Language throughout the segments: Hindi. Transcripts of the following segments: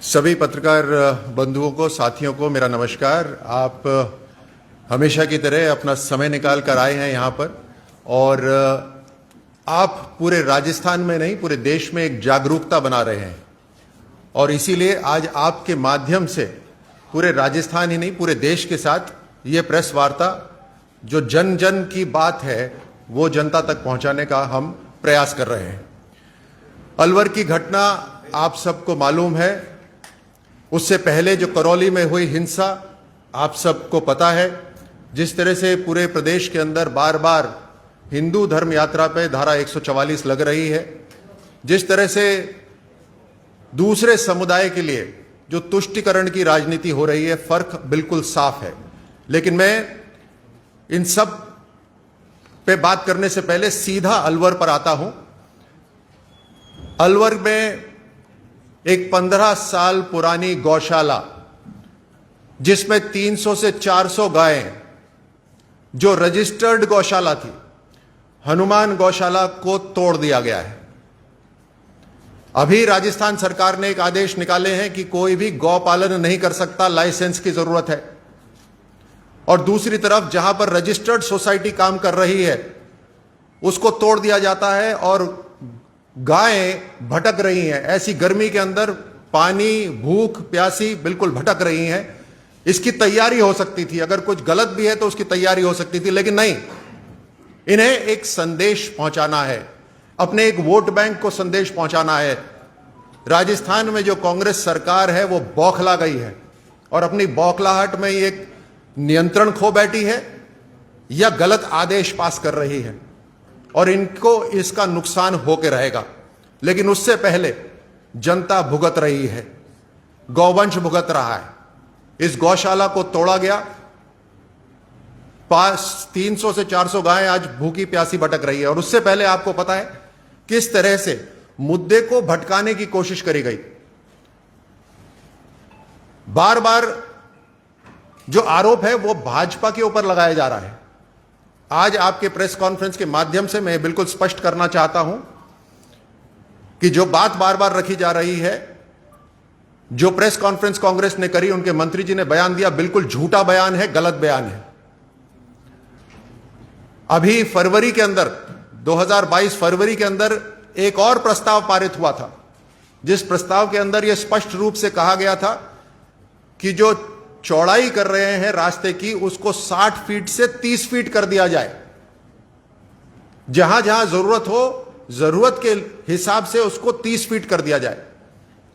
सभी पत्रकार बंधुओं को, साथियों को मेरा नमस्कार। आप हमेशा की तरह अपना समय निकाल कर आए हैं यहाँ पर और आप पूरे राजस्थान में नहीं, पूरे देश में एक जागरूकता बना रहे हैं और इसीलिए आज आपके माध्यम से पूरे राजस्थान ही नहीं, पूरे देश के साथ ये प्रेस वार्ता जो जन जन की बात है वो जनता तक पहुंचाने का हम प्रयास कर रहे हैं। अलवर की घटना आप सबको मालूम है, उससे पहले जो करौली में हुई हिंसा आप सबको पता है। जिस तरह से पूरे प्रदेश के अंदर बार बार हिंदू धर्म यात्रा पे धारा 144 लग रही है, जिस तरह से दूसरे समुदाय के लिए जो तुष्टिकरण की राजनीति हो रही है, फर्क बिल्कुल साफ है। लेकिन मैं इन सब पे बात करने से पहले सीधा अलवर पर आता हूं। अलवर में एक 15 साल पुरानी गौशाला जिसमें 300 से 400 गायें, जो रजिस्टर्ड गौशाला थी, हनुमान गौशाला को तोड़ दिया गया है। अभी राजस्थान सरकार ने एक आदेश निकाले हैं कि कोई भी गौ पालन नहीं कर सकता, लाइसेंस की जरूरत है। और दूसरी तरफ जहां पर रजिस्टर्ड सोसाइटी काम कर रही है उसको तोड़ दिया जाता है और गायें भटक रही हैं। ऐसी गर्मी के अंदर पानी, भूख प्यासी बिल्कुल भटक रही हैं। इसकी तैयारी हो सकती थी, अगर कुछ गलत भी है तो उसकी तैयारी हो सकती थी, लेकिन नहीं, इन्हें एक संदेश पहुंचाना है, अपने एक वोट बैंक को संदेश पहुंचाना है। राजस्थान में जो कांग्रेस सरकार है वो बौखला गई है और अपनी बौखलाहट में एक नियंत्रण खो बैठी है या गलत आदेश पास कर रही है और इनको इसका नुकसान होकर रहेगा। लेकिन उससे पहले जनता भुगत रही है, गौवंश भुगत रहा है। इस गौशाला को तोड़ा गया, 300 से 400 गायें आज भूखी प्यासी भटक रही है। और उससे पहले आपको पता है किस तरह से मुद्दे को भटकाने की कोशिश करी गई। बार बार जो आरोप है वो भाजपा के ऊपर लगाया जा रहा है। आज आपके प्रेस कॉन्फ्रेंस के माध्यम से मैं बिल्कुल स्पष्ट करना चाहता हूं कि जो बात बार बार रखी जा रही है, जो प्रेस कॉन्फ्रेंस कांग्रेस ने करी, उनके मंत्री जी ने बयान दिया, बिल्कुल झूठा बयान है, गलत बयान है। अभी फरवरी के अंदर, 2022 फरवरी के अंदर एक और प्रस्ताव पारित हुआ था, जिस प्रस्ताव के अंदर यह स्पष्ट रूप से कहा गया था कि जो चौड़ाई कर रहे हैं रास्ते की, उसको 60 फीट से 30 फीट कर दिया जाए। जहां जहां जरूरत हो, जरूरत के हिसाब से उसको 30 फीट कर दिया जाए।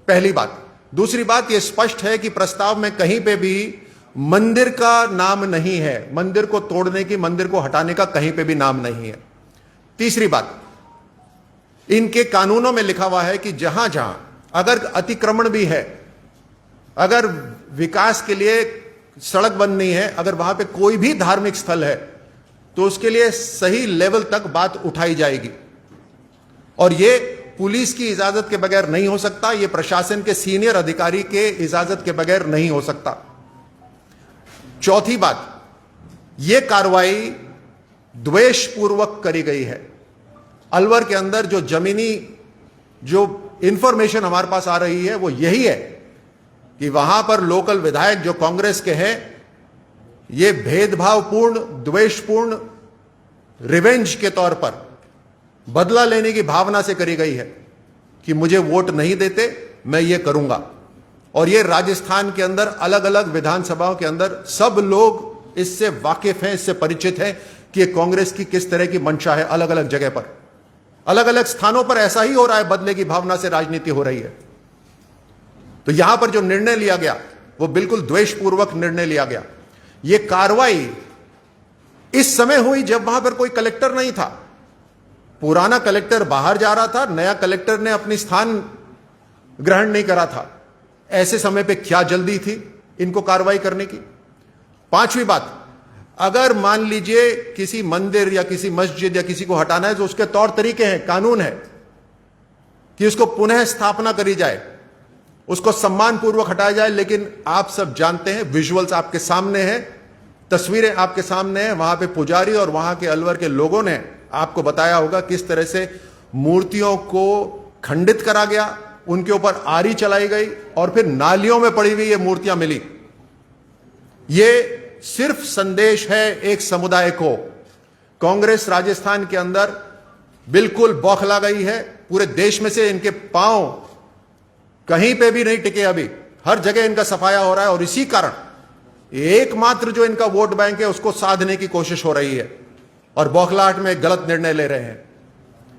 पहली बात। दूसरी बात, यह स्पष्ट है कि प्रस्ताव में कहीं पे भी मंदिर का नाम नहीं है, मंदिर को तोड़ने की, मंदिर को हटाने का कहीं पे भी नाम नहीं है। तीसरी बात, इनके कानूनों में लिखा हुआ है कि जहां जहां अगर अतिक्रमण भी है, अगर विकास के लिए सड़क बननी है, अगर वहां पे कोई भी धार्मिक स्थल है तो उसके लिए सही लेवल तक बात उठाई जाएगी और ये पुलिस की इजाजत के बगैर नहीं हो सकता, ये प्रशासन के सीनियर अधिकारी के इजाजत के बगैर नहीं हो सकता। चौथी बात, ये कार्रवाई द्वेषपूर्वक करी गई है। अलवर के अंदर जो जमीनी जो इंफॉर्मेशन हमारे पास आ रही है वो यही है कि वहां पर लोकल विधायक जो कांग्रेस के हैं, ये भेदभावपूर्ण, द्वेषपूर्ण रिवेंज के तौर पर बदला लेने की भावना से करी गई है कि मुझे वोट नहीं देते, मैं ये करूंगा। और ये राजस्थान के अंदर अलग अलग विधानसभाओं के अंदर सब लोग इससे वाकिफ हैं, इससे परिचित हैं कि कांग्रेस की किस तरह की मंशा है। अलग अलग जगह पर, अलग अलग स्थानों पर ऐसा ही हो रहा है, बदले की भावना से राजनीति हो रही है। तो यहां पर जो निर्णय लिया गया वो बिल्कुल द्वेषपूर्वक निर्णय लिया गया। यह कार्रवाई इस समय हुई जब वहां पर कोई कलेक्टर नहीं था। पुराना कलेक्टर बाहर जा रहा था, नया कलेक्टर ने अपनी स्थान ग्रहण नहीं करा था। ऐसे समय पे क्या जल्दी थी इनको कार्रवाई करने की। पांचवी बात, अगर मान लीजिए किसी मंदिर या किसी मस्जिद या किसी को हटाना है तो उसके तौर तरीके हैं, कानून है कि उसको पुनः स्थापना करी जाए, उसको सम्मानपूर्वक हटाया जाए। लेकिन आप सब जानते हैं, विजुअल्स आपके सामने हैं, तस्वीरें आपके सामने हैं, वहां पे पुजारी और वहां के अलवर के लोगों ने आपको बताया होगा किस तरह से मूर्तियों को खंडित करा गया, उनके ऊपर आरी चलाई गई और फिर नालियों में पड़ी हुई ये मूर्तियां मिली। ये सिर्फ संदेश है एक समुदाय को। कांग्रेस राजस्थान के अंदर बिल्कुल बौखला गई है। पूरे देश में से इनके पांव कहीं पे भी नहीं टिके। अभी हर जगह इनका सफाया हो रहा है और इसी कारण एकमात्र जो इनका वोट बैंक है उसको साधने की कोशिश हो रही है और बौखलाहट में गलत निर्णय ले रहे हैं।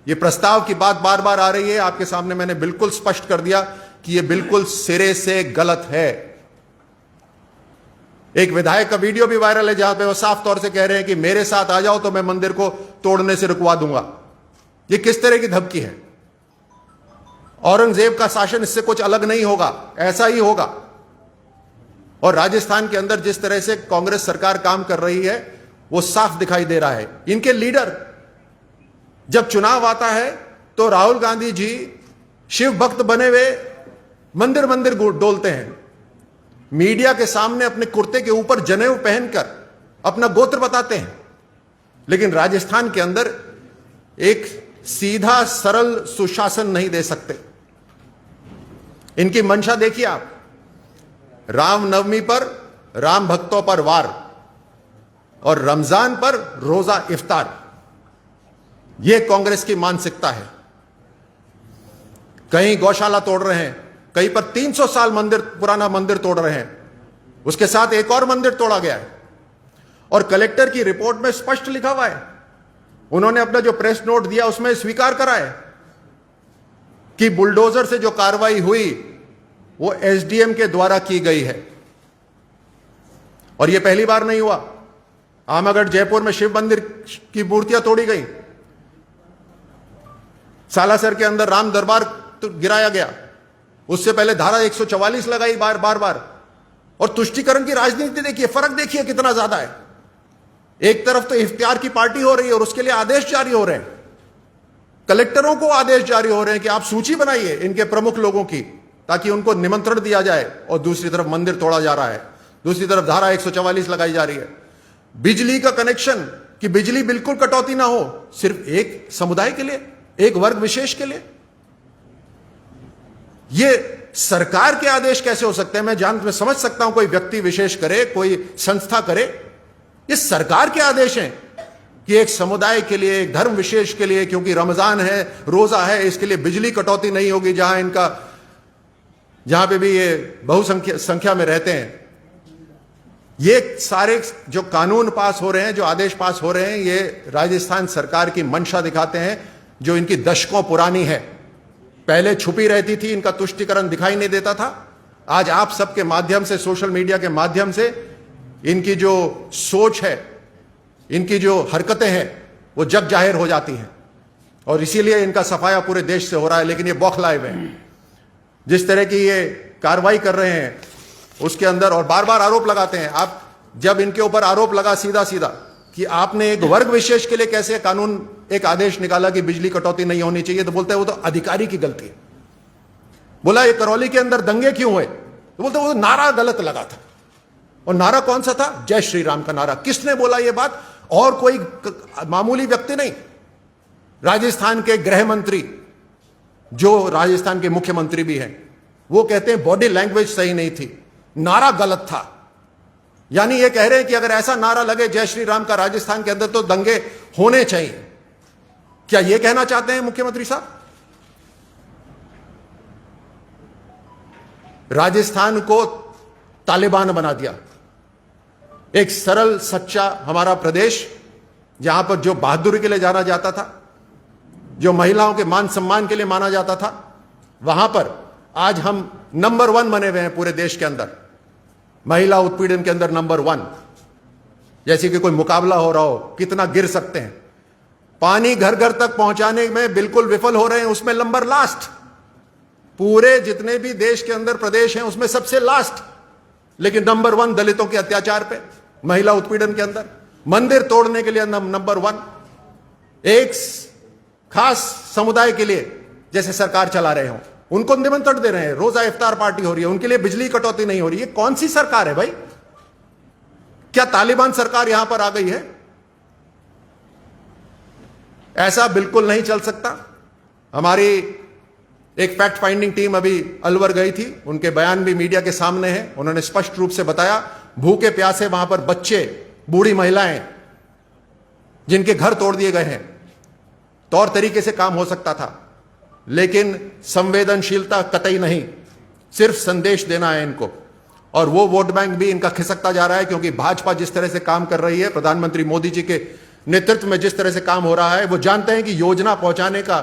ये प्रस्ताव की बात बार बार आ रही है, आपके सामने मैंने बिल्कुल स्पष्ट कर दिया कि ये बिल्कुल सिरे से गलत है। एक विधायक का वीडियो भी वायरल है जहां पे वो साफ तौर से कह रहे हैं कि मेरे साथ आ जाओ तो मैं मंदिर को तोड़ने से रुकवा दूंगा। ये किस तरह की धमकी है? औरंगजेब का शासन इससे कुछ अलग नहीं होगा, ऐसा ही होगा। और राजस्थान के अंदर जिस तरह से कांग्रेस सरकार काम कर रही है वो साफ दिखाई दे रहा है। इनके लीडर जब चुनाव आता है तो राहुल गांधी जी शिव भक्त बने हुए मंदिर मंदिर डोलते हैं, मीडिया के सामने अपने कुर्ते के ऊपर जनेऊ पहनकर अपना गोत्र बताते हैं, लेकिन राजस्थान के अंदर एक सीधा सरल सुशासन नहीं दे सकते। इनकी मंशा देखिए आप, रामनवमी पर राम भक्तों पर वार और रमजान पर रोजा इफ्तार, यह कांग्रेस की मानसिकता है। कहीं गौशाला तोड़ रहे हैं, कहीं पर 300 साल पुराना मंदिर तोड़ रहे हैं, उसके साथ एक और मंदिर तोड़ा गया है। और कलेक्टर की रिपोर्ट में स्पष्ट लिखा हुआ है, उन्होंने अपना जो प्रेस नोट दिया उसमें स्वीकार करा है कि बुलडोजर से जो कार्रवाई हुई वो एसडीएम के द्वारा की गई है। और यह पहली बार नहीं हुआ। आमागढ़ जयपुर में शिव मंदिर की मूर्तियां तोड़ी गई, सालासर के अंदर राम दरबार तो गिराया गया, उससे पहले धारा 144 लगाई बार। और तुष्टीकरण की राजनीति देखिए, फर्क देखिए कितना ज्यादा है। एक तरफ तो इफ्तियार की पार्टी हो रही है और उसके लिए आदेश जारी हो रहे हैं, कलेक्टरों को आदेश जारी हो रहे हैं कि आप सूची बनाइए इनके प्रमुख लोगों की ताकि उनको निमंत्रण दिया जाए, और दूसरी तरफ मंदिर तोड़ा जा रहा है, दूसरी तरफ धारा 144 लगाई जा रही है। बिजली का कनेक्शन कि बिजली बिल्कुल कटौती ना हो, सिर्फ एक समुदाय के लिए, एक वर्ग विशेष के लिए। यह सरकार के आदेश कैसे हो सकते हैं? मैं समझ सकता हूं कोई व्यक्ति विशेष करे, कोई संस्था करे, ये सरकार के आदेश हैं कि एक समुदाय के लिए, एक धर्म विशेष के लिए, क्योंकि रमजान है, रोजा है, इसके लिए बिजली कटौती नहीं होगी जहां पे भी ये बहुसंख्या में रहते हैं। ये सारे जो कानून पास हो रहे हैं, जो आदेश पास हो रहे हैं, ये राजस्थान सरकार की मंशा दिखाते हैं जो इनकी दशकों पुरानी है। पहले छुपी रहती थी, इनका तुष्टीकरण दिखाई नहीं देता था। आज आप सबके माध्यम से, सोशल मीडिया के माध्यम से इनकी जो सोच है, इनकी जो हरकतें हैं, वो जग जाहिर हो जाती हैं और इसीलिए इनका सफाया पूरे देश से हो रहा है। लेकिन ये बौखलाए हुए हैं, जिस तरह की ये कार्रवाई कर रहे हैं उसके अंदर, और बार बार आरोप लगाते हैं। आप जब इनके ऊपर आरोप लगा सीधा कि आपने एक वर्ग विशेष के लिए कैसे कानून, एक आदेश निकाला कि बिजली कटौती नहीं होनी चाहिए, तो बोलते हैं वो तो अधिकारी की गलती है। बोला ये करौली के अंदर दंगे क्यों हुए, तो बोलते वो नारा गलत लगा था। और नारा कौन सा था? जय श्री राम का नारा। किसने बोला ये बात? और कोई मामूली व्यक्ति नहीं, राजस्थान के गृह मंत्री, जो राजस्थान के मुख्यमंत्री भी हैं, वो कहते हैं बॉडी लैंग्वेज सही नहीं थी, नारा गलत था। यानी ये कह रहे हैं कि अगर ऐसा नारा लगे जय श्री राम का राजस्थान के अंदर तो दंगे होने चाहिए। क्या ये कहना चाहते हैं मुख्यमंत्री साहब? राजस्थान को तालिबान बना दिया। एक सरल सच्चा हमारा प्रदेश, जहां पर जो बहादुरी के लिए जाना जाता था, जो महिलाओं के मान सम्मान के लिए माना जाता था, वहां पर आज हम नंबर 1 बने हुए हैं पूरे देश के अंदर। महिला उत्पीड़न के अंदर नंबर 1, जैसे कि कोई मुकाबला हो रहा हो, कितना गिर सकते हैं। पानी घर घर तक पहुंचाने में बिल्कुल विफल हो रहे हैं, उसमें नंबर लास्ट। पूरे जितने भी देश के अंदर प्रदेश हैं उसमें सबसे लास्ट, लेकिन नंबर 1 दलितों के अत्याचार पे, महिला उत्पीड़न के अंदर। मंदिर तोड़ने के लिए नंबर 1, एक खास समुदाय के लिए जैसे सरकार चला रहे हो, उनको निमंत्रण दे रहे हैं, रोजा इफ्तार पार्टी हो रही है, उनके लिए बिजली कटौती नहीं हो रही है। कौन सी सरकार है भाई? क्या तालिबान सरकार यहां पर आ गई है? ऐसा बिल्कुल नहीं चल सकता। हमारी एक फैक्ट फाइंडिंग टीम अभी अलवर गई थी, उनके बयान भी मीडिया के सामने हैं। उन्होंने स्पष्ट रूप से बताया भूखे प्यासे वहां पर बच्चे, बूढ़ी महिलाएं जिनके घर तोड़ दिए गए हैं, तौर तरीके से काम हो सकता था, लेकिन संवेदनशीलता कतई नहीं, सिर्फ संदेश देना है इनको। और वो वोट बैंक भी इनका खिसकता जा रहा है, क्योंकि भाजपा जिस तरह से काम कर रही है, प्रधानमंत्री मोदी जी के नेतृत्व में जिस तरह से काम हो रहा है, वो जानते हैं कि योजना पहुंचाने का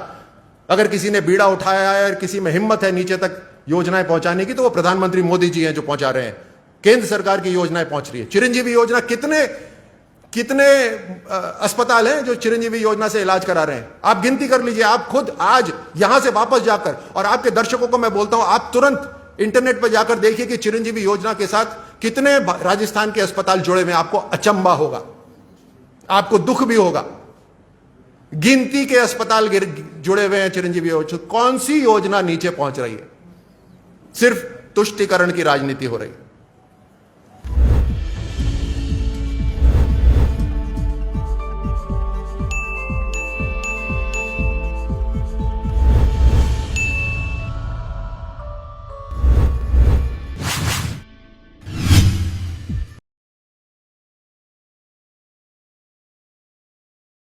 अगर किसी ने बीड़ा उठाया है और किसी में हिम्मत है नीचे तक योजनाएं पहुंचाने की, तो वो प्रधानमंत्री मोदी जी हैं जो पहुंचा रहे हैं। केंद्र सरकार की योजनाएं पहुंच रही है। चिरंजीवी योजना, कितने अस्पताल हैं जो चिरंजीवी योजना से इलाज करा रहे हैं? आप गिनती कर लीजिए। आप खुद आज यहां से वापस जाकर, और आपके दर्शकों को मैं बोलता हूं, आप तुरंत इंटरनेट पर जाकर देखिए कि चिरंजीवी योजना के साथ कितने राजस्थान के अस्पताल जुड़े हुए हैं। आपको अचंभा होगा, आपको दुख भी होगा। गिनती के अस्पताल जुड़े हुए हैं चिरंजीवी योजना। कौन सी योजना नीचे पहुंच रही है? सिर्फ तुष्टिकरण की राजनीति हो रही है।